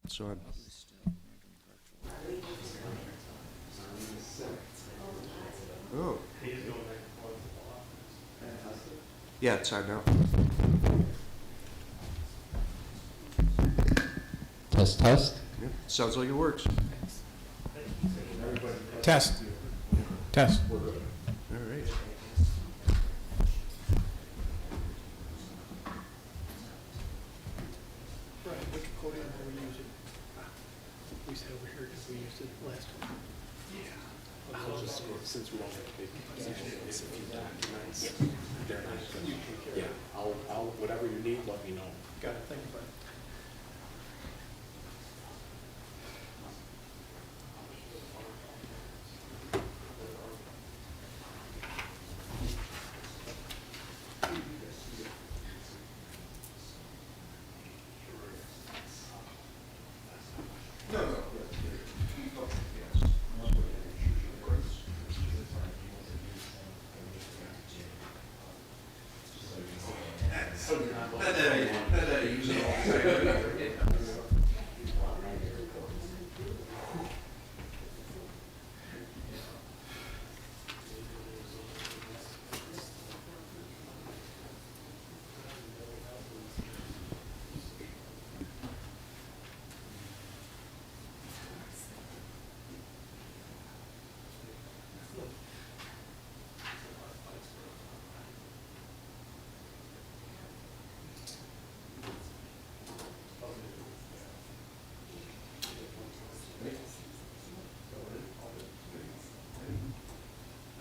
So I'm. Oh. Yeah, it's on now. Test, test. Yep. Sounds like it works. Test. Test. All right. Right, which podium are we using? We said over here because we used it last time. I'll just, since we don't have a big position, it's a few documents. They're not good. Yeah, I'll, whatever you need, let me know. Got it, thank you, Brian.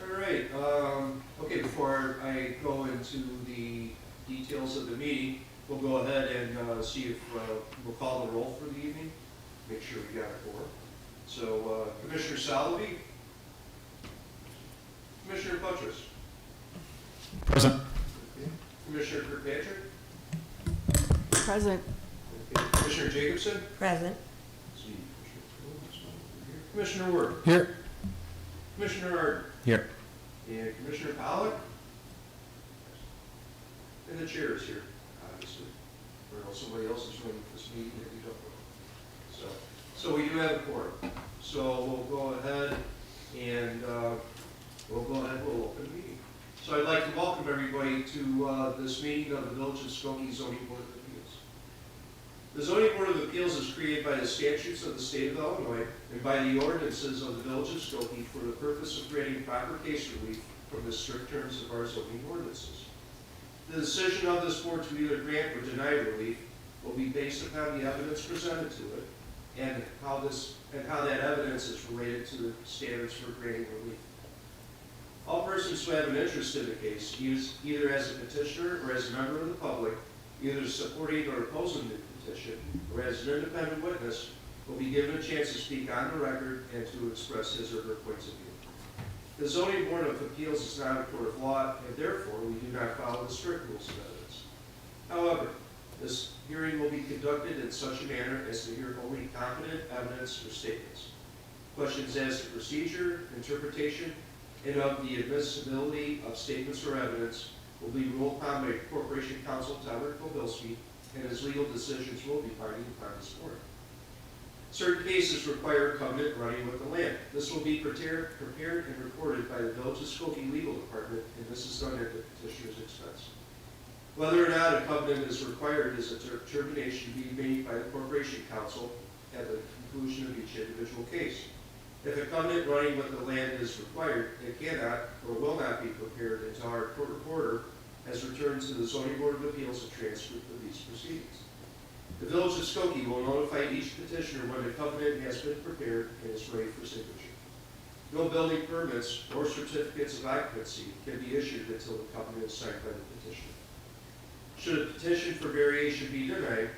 All right. Okay, before I go into the details of the meeting, we'll go ahead and see if we'll call the roll for the evening. Make sure we got it for. So, Commissioner Solovey, Commissioner Buttress, Present. Commissioner Kirkpatrick, Present. Commissioner Jacobson, Present. Commissioner Ward, Here. Commissioner Ard, Here. and Commissioner Pollock. And the chair is here, obviously. Or else somebody else is running this meeting that we don't know. So we do have a quorum. So we'll go ahead and we'll open the meeting. So I'd like to welcome everybody to this meeting of the Village of Skokie Zoning Board of Appeals. The Zoning Board of Appeals is created by the statutes of the state of Illinois and by the ordinances of the Village of Skokie for the purpose of granting proper case relief from the strict terms of our zoning ordinances. The decision of this board to either grant or deny relief will be based upon the evidence presented to it and how that evidence is related to the standards for granting relief. All persons who have an interest in the case, either as a petitioner or as a member of the public, either supporting or opposing the petition, or as an independent witness, will be given a chance to speak on the record and to express his or her points of view. The Zoning Board of Appeals is not a court of law, and therefore we do not follow the strict rules of evidence. However, this hearing will be conducted in such a manner as to hear only competent evidence or statements. Questions as to procedure, interpretation, and of the admissibility of statements or evidence will be ruled upon by Corporation Counsel Tyler Kobilski, and his legal decisions will be binding upon this board. Certain cases require covenant running with the land. This will be prepared and recorded by the Village of Skokie Legal Department, and this is done at the petitioner's expense. Whether or not a covenant is required is a determination being made by the Corporation Counsel at the conclusion of each individual case. If a covenant running with the land is required, it cannot or will not be prepared until our court reporter has returned to the Zoning Board of Appeals a transcript of these proceedings. The Village of Skokie will notify each petitioner when the covenant has been prepared and is ready for signature. No building permits or certificates of occupancy can be issued until the covenant is signed by the petitioner. Should a petition for variation be denied,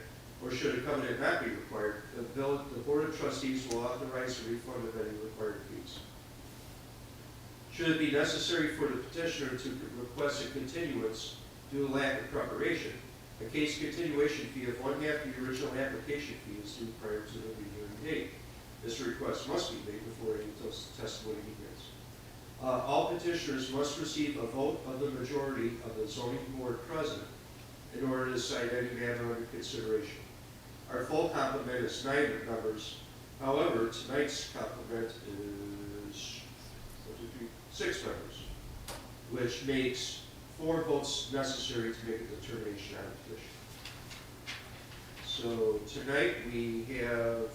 or should a covenant not be required, the Board of Trustees will authorize a refund of any required fees. Should it be necessary for the petitioner to request a continuance due to lack of preparation, a case continuation fee of 1/2 the original application fee is due prior to the rehearing date. This request must be made before any testimony begins. All petitioners must receive a vote of the majority of the zoning board present in order to decide any matter under consideration. Our full complement is 9 members. However, tonight's complement is 6 members, which makes 4 votes necessary to make a determination on the petition. So tonight we have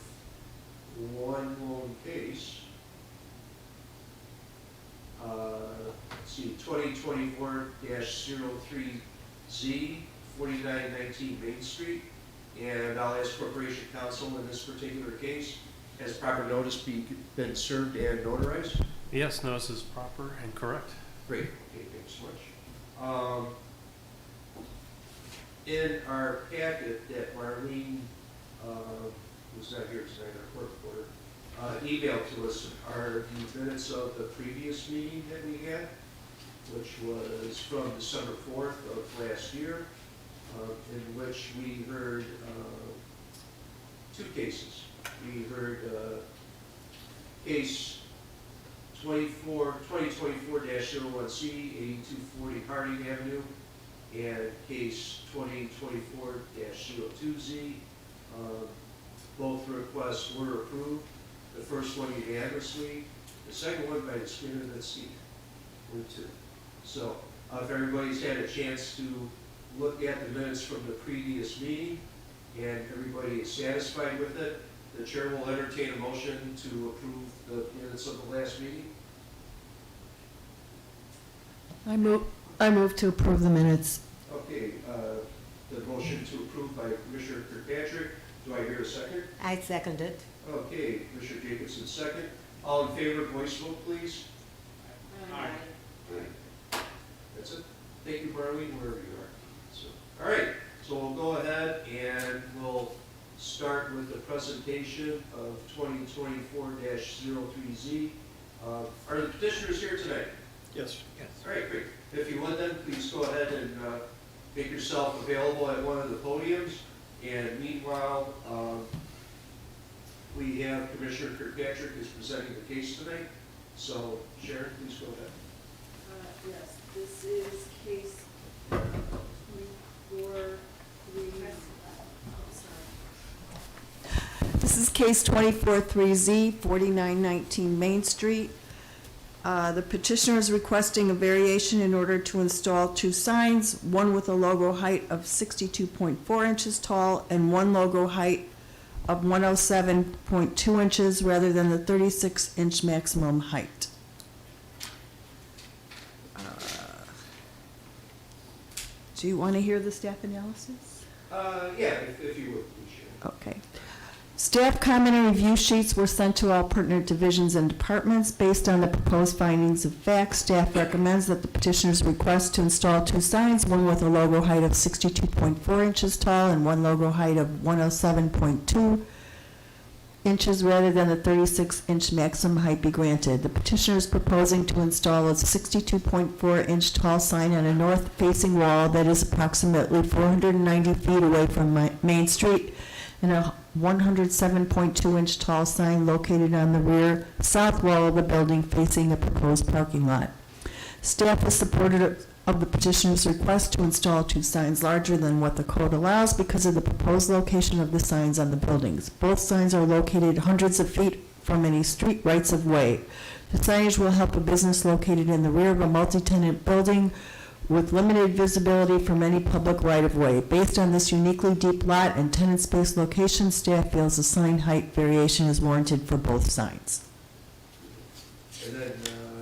one lone case. Let's see, 2024-03Z, 4919 Main Street. And I'll ask Corporation Counsel in this particular case, has proper notice been served and notarized? Yes, notice is proper and correct. Great, okay, thanks so much. In our packet that Marlene, who's not here tonight, our court reporter, emailed to us are the minutes of the previous meeting that we had, which was from December 4th of last year, in which we heard 2 cases. We heard case 2024-01C, 8240 Harding Avenue, and case 2024-02Z. Both requests were approved. The first one unanimously, the second one by the skin of the teeth, were 2. So if everybody's had a chance to look at the minutes from the previous meeting and everybody is satisfied with it, the chair will entertain a motion to approve the minutes of the last meeting. I move to approve the minutes. Okay, the motion to approve by Commissioner Kirkpatrick. Do I hear a second? I second it. Okay, Commissioner Jacobson, second. All in favor, voice vote, please. Aye. That's it. Thank you, Marlene, wherever you are. So, all right, so we'll go ahead and we'll start with the presentation of 2024-03Z. Are the petitioners here tonight? Yes. All right, great. If you would then, please go ahead and make yourself available at one of the podiums. And meanwhile, we have Commissioner Kirkpatrick is presenting the case tonight. So Sharon, please go ahead. Yes, this is case 243. This is case 243Z, 4919 Main Street. The petitioner is requesting a variation in order to install 2 signs, one with a logo height of 62.4 inches tall and one logo height of 107.2 inches rather than the 36-inch maximum height. Do you want to hear the staff analysis? Yeah, if you would, please, Sharon. Okay. Staff comment and review sheets were sent to all pertinent divisions and departments. Based on the proposed findings of fact, staff recommends that the petitioner's request to install 2 signs, one with a logo height of 62.4 inches tall and one logo height of 107.2 inches rather than the 36-inch maximum height be granted. The petitioner is proposing to install a 62.4-inch tall sign on a north-facing wall that is approximately 490 feet away from Main Street, and a 107.2-inch tall sign located on the rear south wall of the building facing a proposed parking lot. Staff is supportive of the petitioner's request to install 2 signs larger than what the code allows because of the proposed location of the signs on the buildings. Both signs are located hundreds of feet from any street rights of way. The signage will help a business located in the rear of a multi-tenant building with limited visibility from any public right-of-way. Based on this uniquely deep lot and tenant space location, staff feels a sign height variation is warranted for both signs. And then,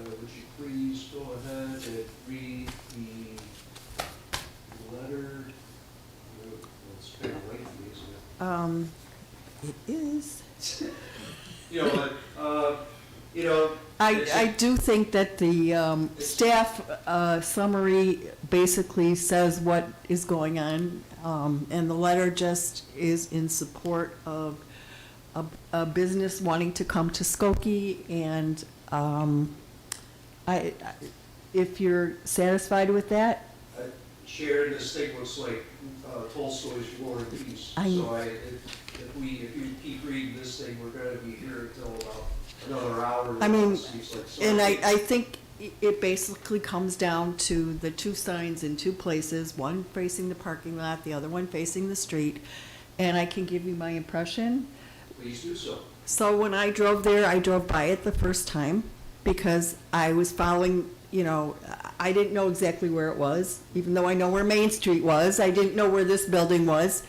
would you please go ahead and read the letter? It's kind of lengthy, isn't It is. it? You know, I do think that the staff summary basically says what is going on, and the letter just is in support of a business wanting to come to Skokie, and if you're satisfied with that. Sharon, this thing looks like Tolstoy's War and Peace. I- So if you keep reading this thing, we're gonna be here until about another hour. I mean, It seems like. So And I think it basically comes down to the 2 signs in 2 places, one facing the parking lot, the other one facing the street. and I can give you my impression. Please do so. So when I drove there, I drove by it the first time because I was following, I didn't know exactly where it was, even though I know where Main Street was. I didn't know where this building was.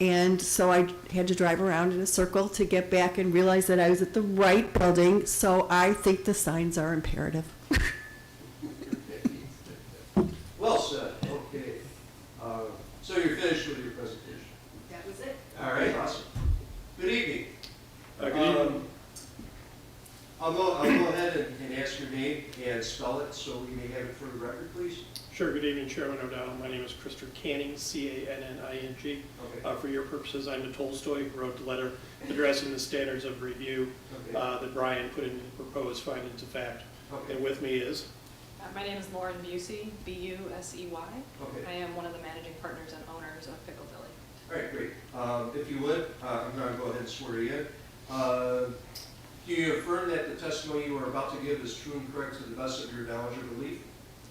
And so I had to drive around in a circle to get back and realize that I was at the right building. So I think the signs are imperative. Well said, okay. So you're finished with your presentation? That was it. All right, awesome. Good evening. Good evening. I'll go ahead and ask your name and spell it so we may have it for the record, please. Sure, good evening, Chairman O'Donnell. My name is Christopher Canning, C-A-N-N-I-N-G. Okay. For your purposes, I'm the Tolstoy who wrote the letter addressing the standards of review Okay. that Brian put into the proposed findings of fact. Okay. And with me is, My name is Lauren Busey, B-U-S-E-Y. Okay. I am one of the managing partners and owners of Pickledilly. All right, great. If you would, I'm going to go ahead and swear you in. Do you affirm that the testimony you are about to give is true and correct to the best of your knowledge or belief?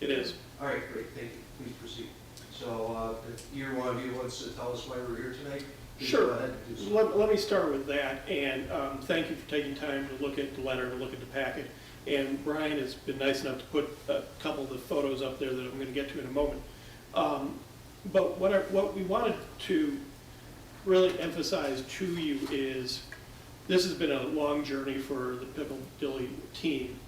it is. All right, great, thank you. Please proceed. So, if either one of you wants to tell us why we're here tonight, please Sure. go ahead and do so. Let me start with that, and thank you for taking time to look at the letter and look at the packet. And Brian has been nice enough to put a couple of the photos up there that I'm going to get to in a moment. But what we wanted to really emphasize to you is this has been a long journey for the Pickledilly team.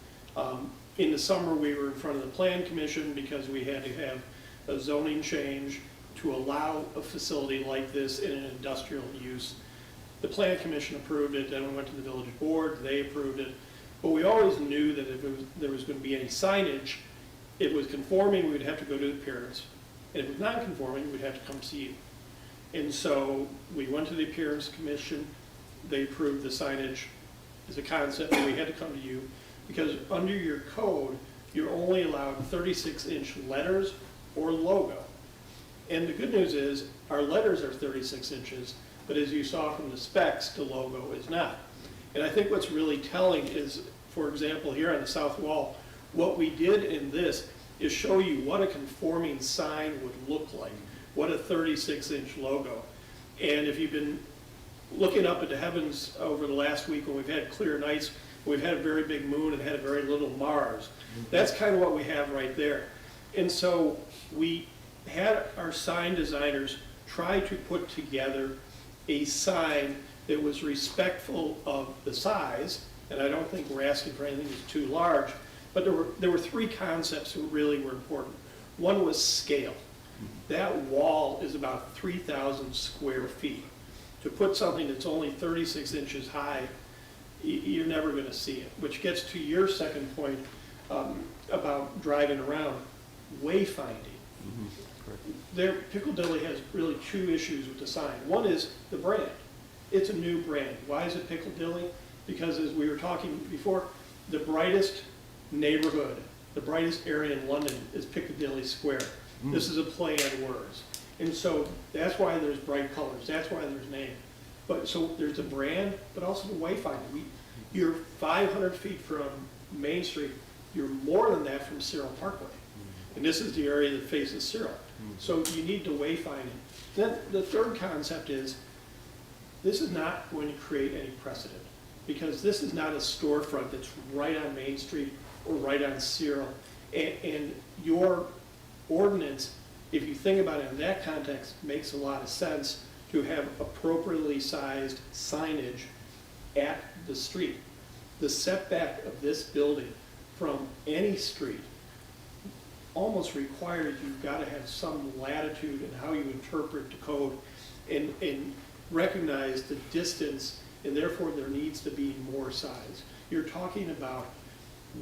In the summer, we were in front of the Plan Commission because we had to have a zoning change to allow a facility like this in an industrial use. The Plan Commission approved it, then we went to the village board, they approved it. But we always knew that if there was going to be any signage, it was conforming, we'd have to go to the appearance. And if it was non-conforming, we'd have to come see you. And so we went to the Appearance Commission, they approved the signage as a concept, and we had to come to you because under your code, you're only allowed 36-inch letters or logo. And the good news is, our letters are 36 inches, but as you saw from the specs, the logo is not. And I think what's really telling is, for example, here on the south wall, what we did in this is show you what a conforming sign would look like, what a 36-inch logo. And if you've been looking up at the heavens over the last week when we've had clear nights, we've had a very big moon and had a very little Mars. That's kind of what we have right there. And so we had our sign designers try to put together a sign that was respectful of the size, and I don't think we're asking for anything that's too large, but there were three concepts that really were important. One was scale. That wall is about 3,000 square feet. To put something that's only 36 inches high, you're never going to see it, which gets to your second point about driving around, wayfinding. Pickledilly has really two issues with the sign. One is the brand. It's a new brand. Why is it Pickledilly? Because as we were talking before, the brightest neighborhood, the brightest area in London is Piccadilly Square. This is a play on words. And so that's why there's bright colors. That's why there's name. But so there's the brand, but also the wayfinding. You're 500 feet from Main Street. You're more than that from Cyril Parkway. And this is the area that faces Cyril. So you need to wayfind it. Then the third concept is this is not going to create any precedent because this is not a storefront that's right on Main Street or right on Cyril. And your ordinance, if you think about it in that context, makes a lot of sense to have appropriately sized signage at the street. The setback of this building from any street almost requires you've got to have some latitude in how you interpret the code and recognize the distance, and therefore there needs to be more size. You're talking about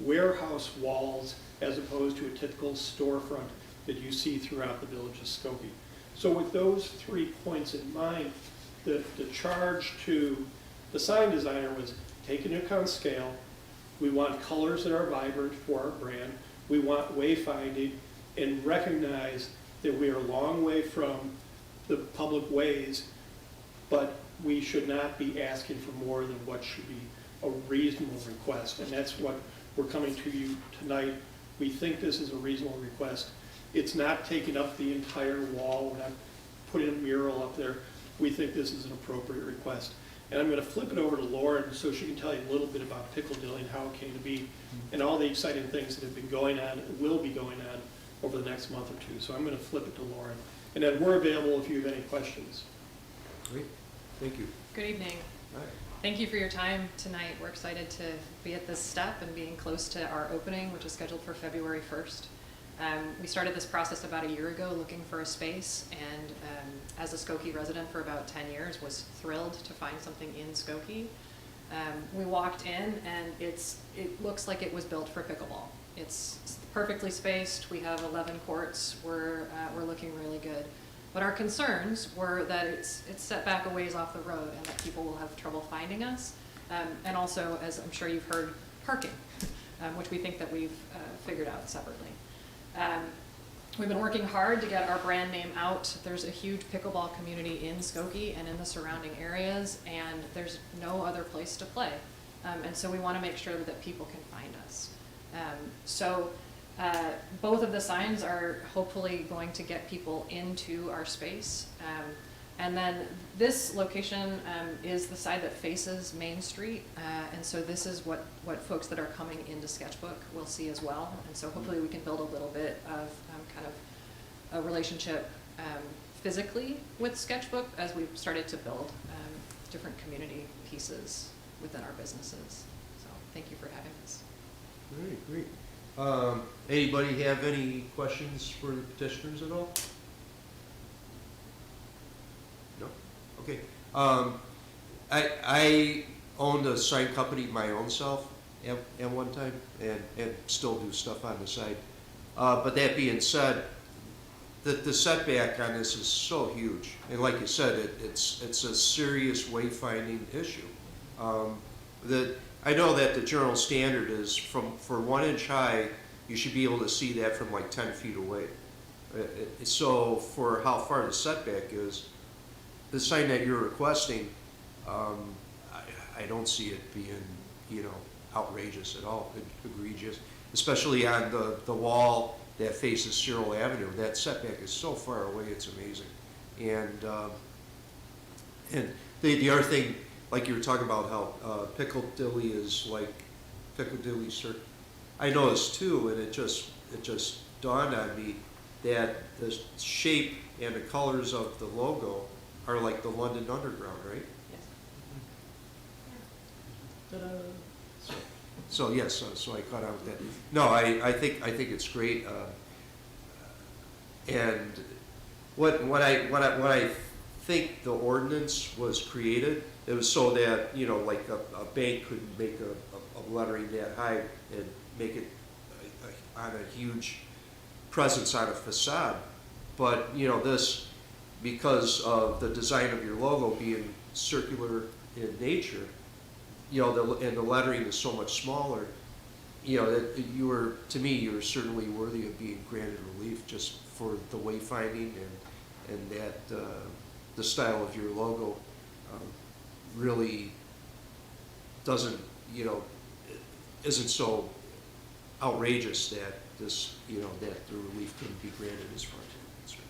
warehouse walls as opposed to a typical storefront that you see throughout the village of Skokie. So with those 3 points in mind, the charge to the sign designer was take into account scale. We want colors that are vibrant for our brand. We want wayfinding and recognize that we are a long way from the public ways, but we should not be asking for more than what should be a reasonable request. And that's what we're coming to you tonight. We think this is a reasonable request. It's not taking up the entire wall. We're not putting a mural up there. we think this is an appropriate request. And I'm going to flip it over to Lauren so she can tell you a little bit about Pickledilly and how it came to be and all the exciting things that have been going on and will be going on over the next month or two. So I'm going to flip it to Lauren. And then we're available if you have any questions. Great, thank you. Good evening. All right. Thank you for your time tonight. We're excited to be at this step and being close to our opening, which is scheduled for February 1st. We started this process about a year ago looking for a space, and as a Skokie resident for about 10 years, was thrilled to find something in Skokie. We walked in, and it looks like it was built for pickleball. It's perfectly spaced. We have 11 courts. We're looking really good. But our concerns were that it's set back a ways off the road and that people will have trouble finding us. And also, as I'm sure you've heard, parking, which we think that we've figured out separately. We've been working hard to get our brand name out. There's a huge pickleball community in Skokie and in the surrounding areas, and there's no other place to play. And so we want to make sure that people can find us. Both of the signs are hopefully going to get people into our space. And then this location is the side that faces Main Street. And so this is what folks that are coming into Sketchbook will see as well. And so hopefully we can build a little bit of kind of a relationship physically with Sketchbook as we've started to build different community pieces within our businesses. So thank you for having us. Great. Anybody have any questions for the petitioners at all? No? Okay. I owned a sign company my own self at one time and still do stuff on the side. But that being said, the setback on this is so huge. And like you said, it's a serious wayfinding issue. I know that the general standard is for 1 inch high, you should be able to see that from like 10 feet away. So for how far the setback is, the sign that you're requesting, I don't see it being, outrageous at all, egregious, especially on the wall that faces Cyril Avenue. That setback is so far away, it's amazing. And the other thing, like you were talking about how Pickledilly is like Piccadilly Circus. I noticed too, and it just dawned on me that the shape and the colors of the logo are like the London Underground, right? Yes. So yes, so I caught on with that. No, I think it's great. And what I think the ordinance was created, it was so that, like a bank could make a lettering that high and make it on a huge presence on a facade. But, this, because of the design of your logo being circular in nature, and the lettering is so much smaller, that to me, you're certainly worthy of being granted relief just for the wayfinding and that the style of your logo really doesn't, isn't so outrageous that this, that the relief couldn't be granted as far as I'm concerned.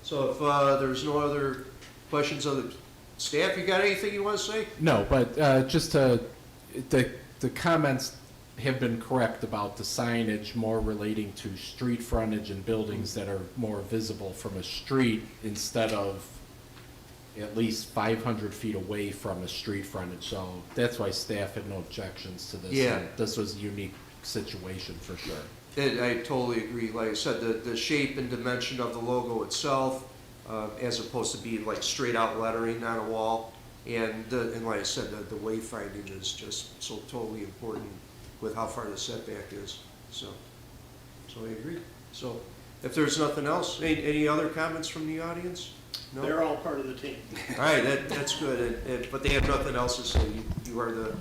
So if there's no other questions of the staff, you got anything you want to say? No, but just the comments have been correct about the signage more relating to street frontage and buildings that are more visible from a street instead of at least 500 feet away from a street frontage. So that's why staff had no objections to this. Yeah. And this was a unique situation for sure. I totally agree. Like I said, the shape and dimension of the logo itself, as opposed to being like straight out lettering on a wall, and like I said, the wayfinding is just so totally important with how far the setback is. So I agree. So if there's nothing else, any other comments from the audience? No? They're all part of the team. All right, that's good. But they have nothing else to say. You are the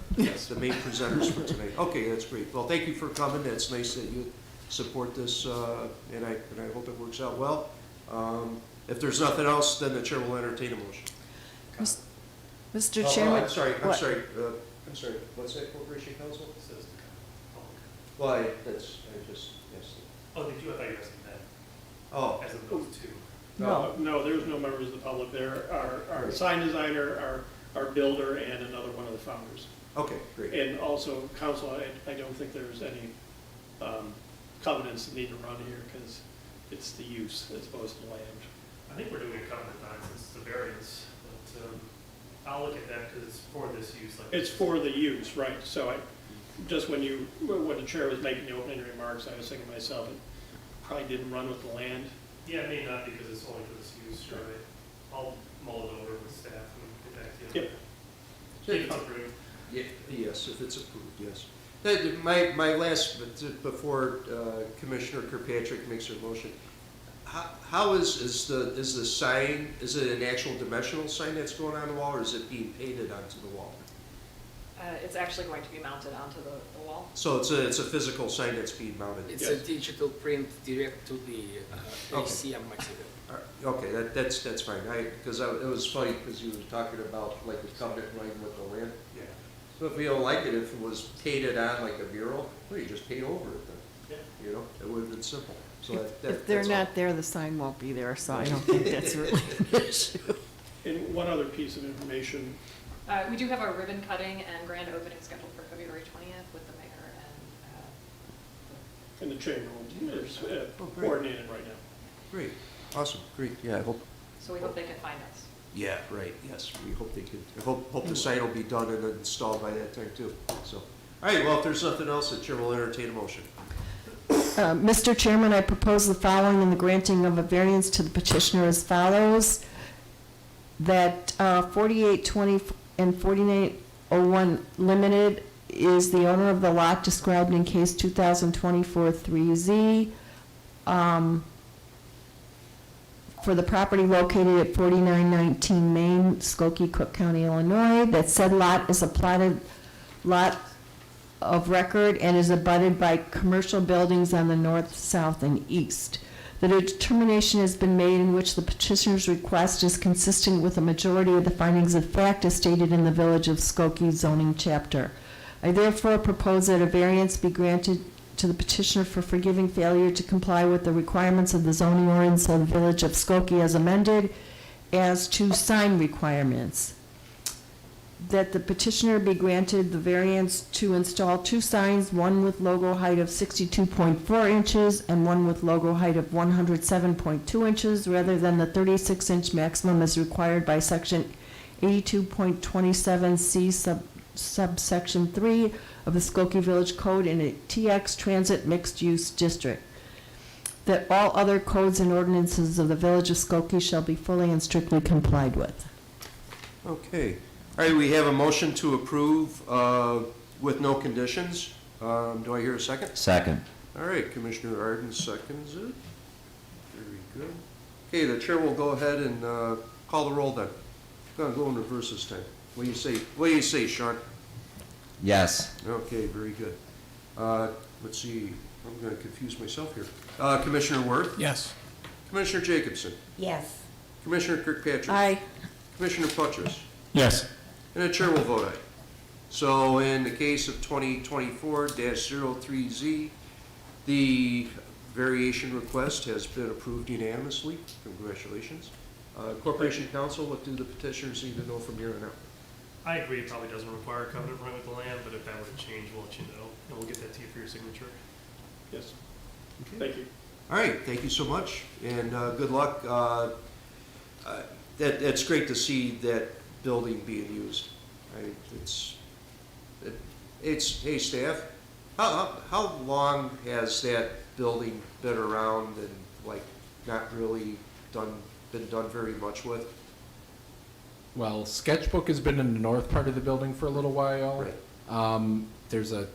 main presenters for tonight. Okay, that's great. Well, thank you for coming. It's nice that you support this, and I hope it works out well. If there's nothing else, then the chair will entertain a motion. Mr. Chairman. I'm sorry. What? What's that, Corporation Council? Well, I just, yes. Oh, did you? I thought you were asking that. Oh, As opposed to. No, there's no members of the public there. Our sign designer, our builder, and another one of the founders. Okay, great. And also, council, I don't think there's any covenants that need to run here, because it's the use as opposed to land. I think we're doing a covenant on it since it's the variance, but I'll look at that because it's for this use. Like It's for the use, right, so just when the chair was making the opening remarks, I was thinking to myself, it probably didn't run with the land. Yeah, it may not because it's only for this use, Sure. right? I'll mull it over with staff and get back to you. Yep. If it's approved. Yes, if it's approved, yes. My last, before Commissioner Kirkpatrick makes her motion, how is the sign, is it an actual dimensional sign that's going on the wall, or is it being painted onto the wall? It's actually going to be mounted onto the wall. So it's a physical sign that's being mounted? It's Yes. a digital print direct to the ACM material. Okay, that's fine, because it was funny, because you were talking about like the covenant line with the land. Yeah. So if we don't like it, if it was painted on like a mural, well, you just paint over it then. Yeah. You know, it would have been simple. So If they're that's all. not there, the sign won't be there, so I don't think that's really an issue. And one other piece of information, We do have a ribbon cutting and grand opening scheduled for February 20th with the mayor and in the chamber room is Oh, great. coordinated right now. Great, awesome, great, yeah, I hope, so we hope they can find us. yeah, right, yes, we hope they could, I hope the sign will be done and installed by that time too, so. All right, well, if there's nothing else, the chair will entertain a motion. Mr. Chairman, I propose the following in the granting of a variance to the petitioner as follows. That 4820 and 4801 Limited is the owner of the lot described in case 2024-3Z for the property located at 4919 Main, Skokie, Cook County, Illinois. That said lot is a platted lot of record and is abutted by commercial buildings on the north, south, and east. The determination has been made in which the petitioner's request is consistent with the majority of the findings of fact as stated in the Village of Skokie zoning chapter. I therefore propose that a variance be granted to the petitioner for forgiving failure to comply with the requirements of the zoning ordinance of the Village of Skokie as amended as to sign requirements. That the petitioner be granted the variance to install two signs, one with logo height of 62.4 inches and one with logo height of 107.2 inches, rather than the 36-inch maximum as required by section 82.27C subsection 3 of the Skokie Village Code in a TX Transit Mixed-Use District. That all other codes and ordinances of the Village of Skokie shall be fully and strictly complied with. Okay, all right, we have a motion to approve with no conditions. Do I hear a second? Second. All right, Commissioner Arden seconds it. Very good. Okay, the chair will go ahead and call the roll then. Go in reverse this time. What do you say, Sean? Yes. Okay, very good. Let's see, I'm gonna confuse myself here. Commissioner Worth? Yes. Commissioner Jacobson? Yes. Commissioner Kirkpatrick? Aye. Commissioner Putchess? Yes. And the chair will vote aye. So in the case of 2024-03Z, the variation request has been approved unanimously. Congratulations. Corporation Counsel, what do the petitioners need to know from here on out? I agree it probably doesn't require a covenant running with the land, but if that were to change, we'll let you know, and we'll get that to you for your signature. Yes, Okay. thank you. All right, thank you so much, and good luck. It's great to see that building being used. Hey, staff, how long has that building been around and like not really been done very much with? Well, Sketchbook has been in the north part of the building for a little while. Right. There's a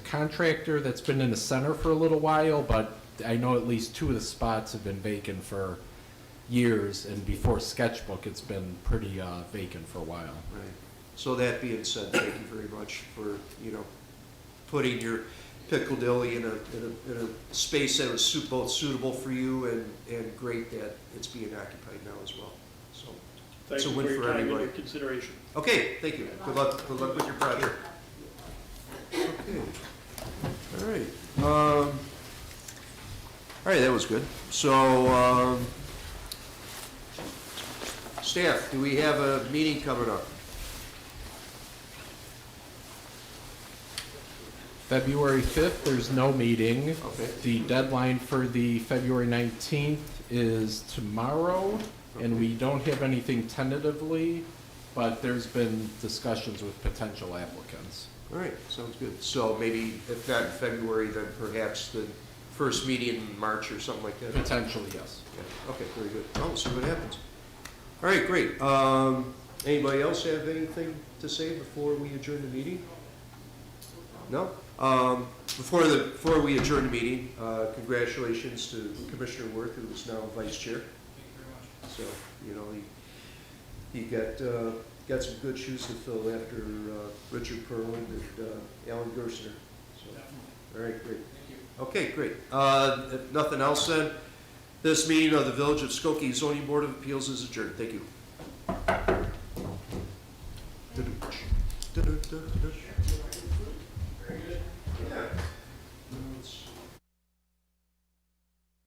contractor that's been in the center for a little while, but I know at least two of the spots have been vacant for years, and before Sketchbook, it's been pretty vacant for a while. Right. So that being said, thank you very much for, putting your Piccadilly in a space that was both suitable for you and great that it's being occupied now as well. So, Thank it's a you win for your for time and everybody. your consideration. Okay, thank you. Good luck with your project. Okay. All right. All right, that was good. So, staff, do we have a meeting coming up? February 5th, there's no meeting. Okay. The deadline for the February 19th is tomorrow, and we don't have anything tentatively, but there's been discussions with potential applicants. All right, sounds good. So maybe if not in February, then perhaps the first meeting in March or something like that? Potentially, yes. Yeah, okay, very good. Well, we'll see what happens. All right, great. Anybody else have anything to say before we adjourn the meeting? No? Before we adjourn the meeting, congratulations to Commissioner Worth, who is now Vice Chair. So, you know, he got some good shoes to fill after Richard Perlin and Alan Gerstner. So, all right, great. Okay, great. If nothing else then, this meeting of the Village of Skokie Zoning Board of Appeals is adjourned. Thank you. Very good. Yeah.